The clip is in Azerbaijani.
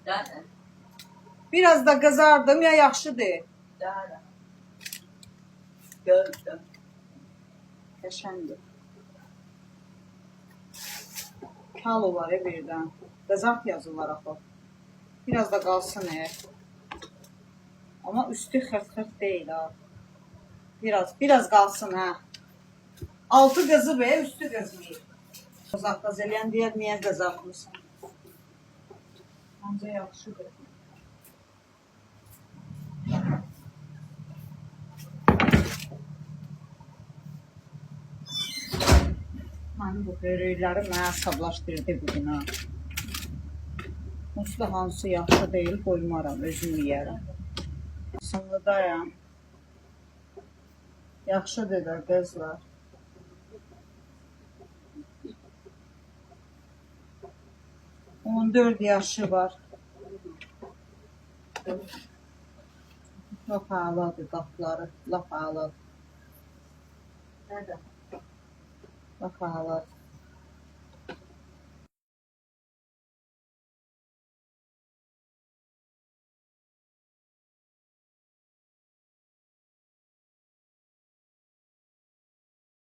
Daha. Biraz da qızardım ya yaxşıdır. Daha. Gördüm. Qəşəngdir. Kalo var birdən. Qızart yazılar axı. Biraz da qalsın Ama üstü xırt-xırt deyil ha. Biraz qalsın ha. Altı qızı be, üstü qızmayır. Qızaq eləyən deyər, niyə qızartmısın? Ancaq yaxşıdır. Mənim bu börəkləri mənə hesablaşdırdı bugün ha. Onsuz da hansı yaxşı deyil, qoymaram, özüm yeyərəm. Sınlıdayam. Yaxşıdır da qızlar. Onun 4 yaşı var. Laf ağladı qapları, laf ağladı. Nerede? Laf ağladı.